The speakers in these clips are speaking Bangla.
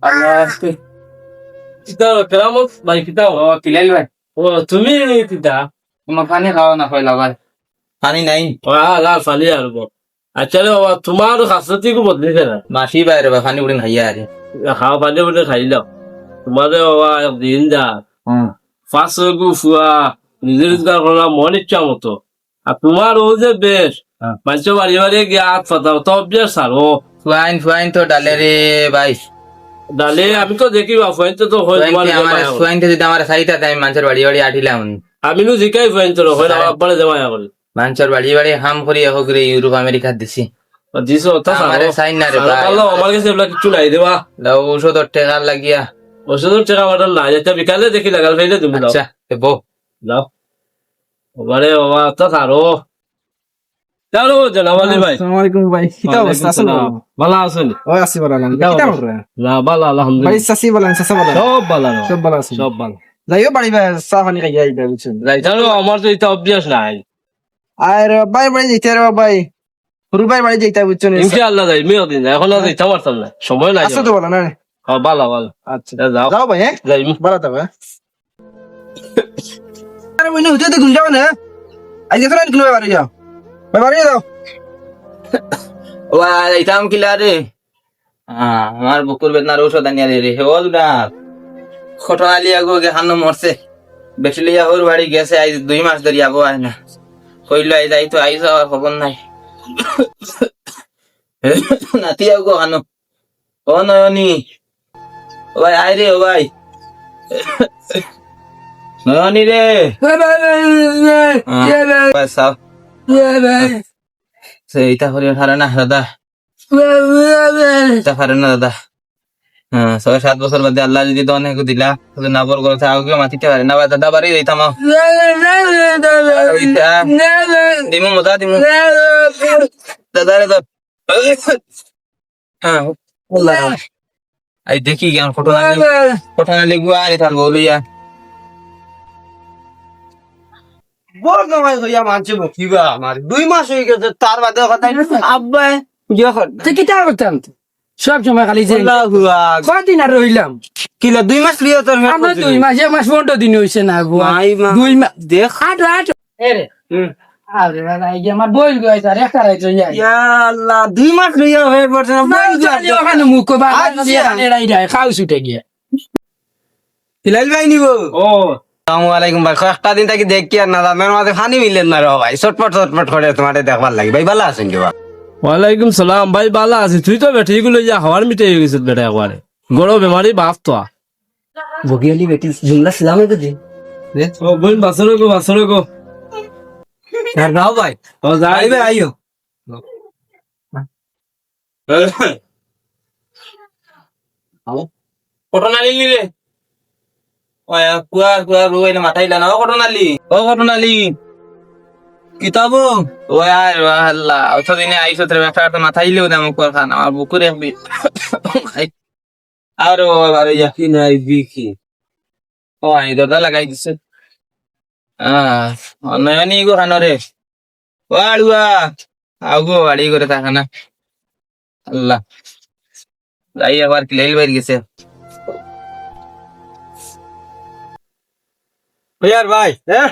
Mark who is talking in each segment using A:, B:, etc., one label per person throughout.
A: আল্লাহ কিতা কেরামত ভাই কিতা
B: কিলাইল ভাই
A: ও তুমি কিতা
B: তোমার পানি খাওয়া না কইলা ভাই পানি নাই
A: আলা ফালি আর আচ্ছা রে বাবা তোমার হাসতি কো বদলিছে না
B: মাসি বাইরে ভাই পানি উড়িন খাইয়া আরে
A: খাওয়া পানি বলে খাইলাম তোমাদের বাবা দিন যা ফাঁস গু ফুয়া নিজের রোজগার করলাম মন ইচ্ছা মতো আর তোমার ও যে বেশ মানুষ বাড়ি বাড়ি গিয়ে হাত পাতাও তো অভ্যাস সারো
B: ফুয়াইন তো ডালে রে ভাই
A: ডালে আমি তো দেখি ফুয়াইন তো হয়
B: ফুয়াইন যদি আমার সাইটা আমি মানুষের বাড়ি বাড়ি আঠিলাম
A: আমি নো জিকাই ফুয়াইন তো হয় না আব্বারে দেওয়া করে
B: মানুষের বাড়ি বাড়ি হাম করি হোক রে ইউরোপ আমেরিকা দিছি
A: দিছো তা
B: আমারে সাইন না রে ভাই
A: আমার কাছে এগুলা কিছু নাই দেবা
B: লাও ঔষধ টাকা লাগিয়া
A: ওষুধের টাকা বাটাল নাই এটা বিকালে দেখি লাগাল ফেলে তুমি দাও
B: আচ্ছা বো
A: দাও ওবারে বাবা তা সারো চলো জানাবালি ভাই
C: আসসালামু আলাইকুম ভাই কিতা অবস্থা আছেন
A: ভালো আছেন
C: ওই আছি ভালো আলহামদুলিল্লাহ কিতা কররে
A: না ভালো আলহামদুলিল্লাহ
C: ভাই সাসি বলেন সাসা বলেন
A: সব ভালো
C: সব ভালো আছে
A: সব ভালো
C: যাইও বাড়ি ভাই চা পানি খাইয়া আইবা বুঝছেন
A: চলো আমার তো এটা অভ্যাস নাই
C: আর ভাই বাড়ি যাইতে রে ভাই পুরু ভাই বাড়ি যাইতে বুঝছেন
A: ইনশাআল্লাহ যাই মেও দিন এখন আর যাইতে পারতাম না সময় নাই
C: আছে তো বলো না
A: হ্যাঁ ভালো ভালো
C: আচ্ছা
A: যাও
C: যাও ভাই হ্যাঁ
A: যাই
C: ভালো থাকো আরে ওই না হতে দেখুন যাও না আজকে তো না কিলো বাড়ি যাও ভাই বাড়ি যাও
B: ওয়া যাইতাম কিলা রে আমার বুকুর বেদনার ঔষধ আনিয়া রে হে ওল না ঘটনা লিয়া গো গে হানো মরছে বেটলিয়া ওর বাড়ি গেছে আজ 2 মাস ধরে আবো আয় না কইলো আই যাই তো আইস আর খবর নাই নাতি আগো হানো ও নয়নি ও ভাই আয় রে ও ভাই নয়নি রে ভাই সাও সেইটা হরিয়া হারে না দাদা এটা পারে না দাদা 6-7 বছর বাদে আল্লাহ যদি তো অনেক দিলা না বল করে আগে মাতিতে পারে না ভাই দাদা বাড়ি যাইতাম দিমু মজা দিমু দাদা রে হ্যাঁ আই দেখি কেমন ফটো না লিখবো আরে তার বলিয়া
C: বল নয় হইয়া মানছে বকিবা আমার 2 মাস হয়ে গেছে তার বাদে কথা আব্বা ইয়া কর
D: তো কিতা করতাম সব সময় খালি যে কদিন আর রইলাম
C: কিলা 2 মাস লিও তোর
D: আমরা 2 মাস 1 মাস 15 দিন হইছে না বুয়া 2 মাস
C: দেখ
D: আট এরে আরে দাদা এই যে আমার বইল গইছে আর একটা রাইতো যাই
C: ইয়া আল্লাহ 2 মাস লিও হয়ে পড়ছে না বল
D: জানি ওখানে মুখ বা এড়াই যায় খাও ছুটে গিয়ে
C: হিলাল ভাই নিবো
A: ও
C: আসসালামু আলাইকুম ভাই কয়েকটা দিন থাকি দেখি আর না দামের মাঝে ফানি মিলেন না রে ভাই চটপট করে তোমার দেখবার লাগে ভাই ভালো আছেন কি
A: ওয়ালাইকুম সালাম ভাই ভালো আছি তুই তো বেটি গুলো যা হওয়ার মিটে গেছিস বেটা একবারে গরো বেমারি বাপ তো
D: বগিয়ালি বেটি জুমলা সালামে গদি
A: ও বোন বাসরো গো
C: আর নাও ভাই
A: ও যাই
C: ভাই আইও
B: ঘটনা লিলি রে কুয়া রুই না মাথাইলা না ঘটনালি ও ঘটনালি কিতাব ওই আল্লাহ অত দিনে আইসো তোর একটা মাথাইলেও দাম কুয়া খান আমার বুকুর একবি আর আর ইয়াকি নাই বিকি ও আই দরজা লাগাই দিছে নয়নি গো খানো রে ও আড়ুয়া আগো বাড়ি করে থাকা না আল্লাহ যাই আবার কিলাইল বাইর গেছে
C: ইয়ার ভাই হ্যাঁ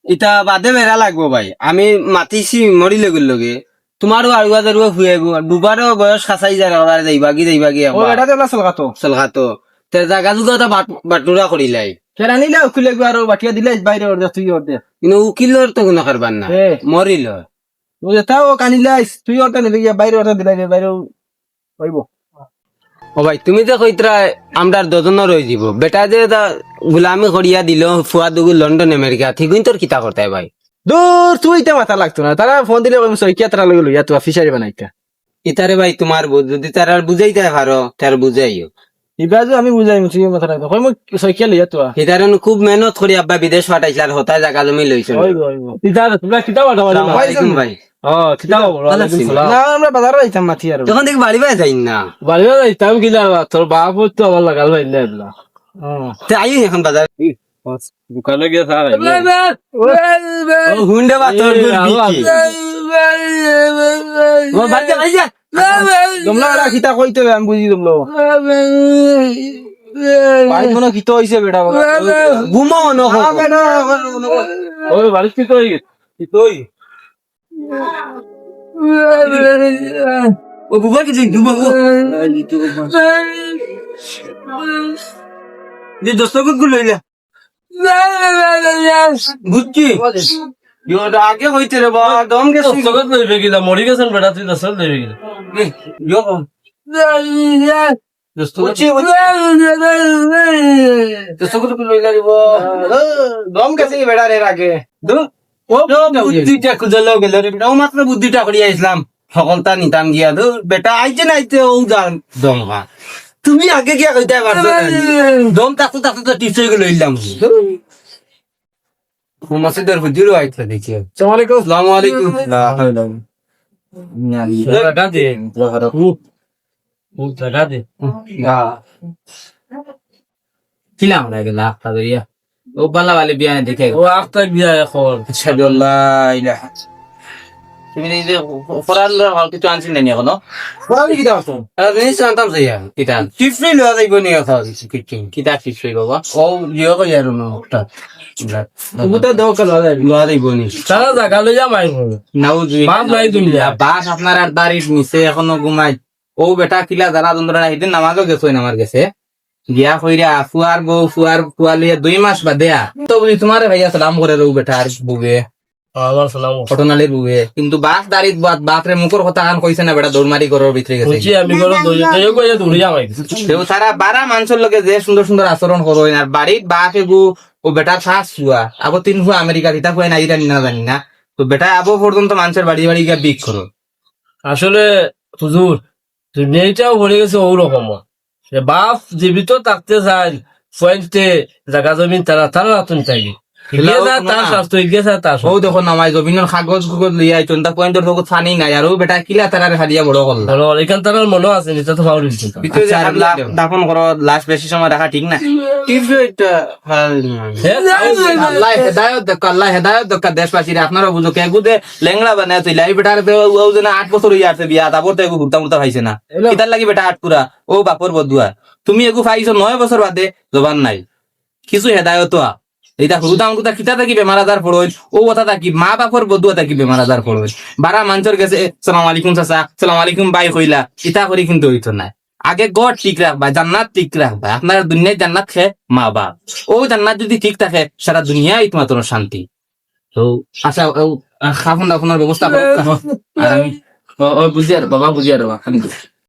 C: ইটা বাদে মেরা লাগবো ভাই আমি মাতিছি মরিলে গুলোকে তোমারও আড়ুয়া দারুয়া হুয়ে দুবারও বয়স খাসাই যায় আবার যাইবা গি ও এটা দেলা সলগাতো তে জাগা জুগা বাটুরা করিলাই কেরা নিলে উকিলে আর বাটিয়া দিলে বাইরে ওর তুই ওর দে কিন্তু উকিলর তো গুণ করবার না মরিল ও যেটাও কানিলাইস তুই ওরটা নিলে বাইরে ওরটা দিলাই বাইরে হইব ও ভাই তুমি যে কইতরা আমরা 2 জন রই যাব বেটা যে গুলামি করিয়া দিল ফুয়া দুগু লন্ডন আমেরিকা ঠিক তোর কিতা করতাই ভাই দূর তুই তে মাথা লাগতো না তারা ফোন দিলে কইম সইকিয়া তারা লইলো ইয়া তুই ফিশারি বানাইতা ইতারে ভাই তোমার যদি তারা বুঝাইতে পারো তার বুঝাইও ইবাজু আমি বুঝাই মুছি মাথা লাগতো কইম সইকিয়া লইয়া তুই ইতারে খুব মেহনত করি আব্বা বিদেশ পাঠাইছিল আর হতা জায়গা জমি লইছ
A: ইতারে তোমরা কিতা বাটা
C: ভাই
A: ও কিতা ওয়ালাইকুম সালাম
C: না আমরা বাজারে যাইতাম মাথি আর তখন দেখ বাড়ি বাই যাই না
A: বাড়ি যাইতাম কিলা তোর বাপ তো আমার লাগাল ভাই না
C: তে আই এখন বাজার
A: দোকানে গিয়ে স্যার
C: হুন্ডা বা তোর বিকি
D: ও বাজা
C: তোমরা এটা কিতা কইতে হবে আমি বুঝি তোমরা ভাই মনে কিতা হইছে বেটা ঘুমাও ন
A: ওই বাড়ি কি তো
C: তুই ও বুবা কি জিং বুবা দি দস্তক গুলো লইলা বুঝছি ইয়োটা আগে হইতে রে বা দম কে
A: জগৎ লইবে গিলা মরি গেছেন বেটা তুই দশ লইবে গিলা
C: ইয়ো বুঝছি দস্তক গুলো লইলা দিব দম কে সেই বেড়া রে আগে ও বুদ্ধিটা খুঁজলো গেল রে বেটা ও মাত্র বুদ্ধিটা করিয়া ইসলাম সকলটা নিতাম গিয়া তো বেটা আইছে না আইতে ও জান দম হা তুমি আগে গিয়া কইতে পারছো দম তাকতে তাকতে তো টিপস হয়ে গেল ইলাম মসজিদের হুজুর আইছে দেখি আসসালামু আলাইকুম লা হাওলা
A: টাকা দে ও টাকা দে
B: কিলাম লাগে লাখ টাকা দিয়া ও বালা বালি বিয়া দেখে
A: ও আখতা বিয়া এখন
C: আশহাদুল্লাহ ইলাহা
B: তুমি এই যে ফরাল কিছু আনছিল না এখনো
C: কোন কি দাও তো আমি জানতাম যে
B: কিতা
C: টিপস লওয়া যাইব নি কথা কিচিং
B: কিতা ফিক্স হই বাবা
C: ও ইয়ে কই আর না একটা তুমি তো দাও কল লওয়া যাইব নি
A: তারা জায়গা লই যা মাই
B: নাউজু
A: বাপ নাই দুনিয়া
B: বাস আপনার আর দাঁড়িয়ে নিচে এখনো ঘুমাই ও বেটা কিলা জানা যন্ত্রণা সেদিন নামাজও গেছো আমার গেছে গিয়া কইরা ফুয়ার বউ ফুয়া লিয়ে 2 মাস বাদে তো বুঝি তোমার ভাইয়া সালাম করে রও বেটা আর বুবে
A: আমার সালাম
B: ঘটনালির বুবে কিন্তু বাস দাঁড়িয়ে বাপরে মুখর কথা কান কইছে না বেটা দৌড়মারি ঘরের ভিতরে গেছে
A: বুঝছি আমি করো দই কই দৌড়ি যা মাই
B: কেউ তারা 12 মানুষের লগে যে সুন্দর সুন্দর আচরণ করো আর বাড়ির বাপে গু ও বেটা ফাঁস ফুয়া আবো 3 ফুয়া আমেরিকা হিতা ফুয়া না ইরানি না জানি না তো বেটা আবো পর্যন্ত মানুষের বাড়ি বাড়ি গিয়া বিক করো
A: আসলে হুজুর দুনিয়াটাও ভরে গেছে ওরকম সে বাপ জীবিত থাকতে চাই পয়েন্টে জায়গা জমিন তারা তারা নতুন থাকি তার স্বাস্থ্য গেছে তার
B: ও দেখো নামাই জমিনের কাগজ কুগজ লিয়ে আইছন তা পয়েন্টের তো ছানি নাই আর ও বেটা কিলা তারার হারিয়া বড় করল
A: এখান তার মনে আছে নিতে তো পাউরি
B: আচ্ছা, আর দাফন করো লাশ বেশি সময় রাখা ঠিক না
C: টিপস এটা
B: আল্লাহ হেদায়ত দক্কা দেশবাসীরা আপনারা বুঝো কে গুদে লেংড়া বানায় তুই লাই বেটার ও যেন 8 বছর হইয়া আছে বিয়া তারপর তো এগু হুড়তা মুড়তা পাইছে না কিতার লাগি বেটা 8 পুরা ও বাপর বদুয়া তুমি এগু পাইছো 9 বছর বাদে জবান নাই কিছু হেদায়ত এইটা হুড়তা মুড়তা কিতা থাকি বেমার আজার পড়ই ও কথা থাকি মা বাপর বদুয়া থাকি বেমার আজার পড়ই বারা মানুষের গেছে সালাম আলাইকুম চাচা সালাম আলাইকুম বাই কইলা ইতা করি কিন্তু হইতো না আগে গড ঠিক রাখবা জান্নাত ঠিক রাখবা আপনার দুনিয়ায় জান্নাত খে মা বাপ ও জান্নাত যদি ঠিক থাকে সারা দুনিয়ায় তোমার তোর শান্তি তো আচ্ছা খাফন দাফনের ব্যবস্থা করো আর আমি বুঝি আর বাবা বুঝি আর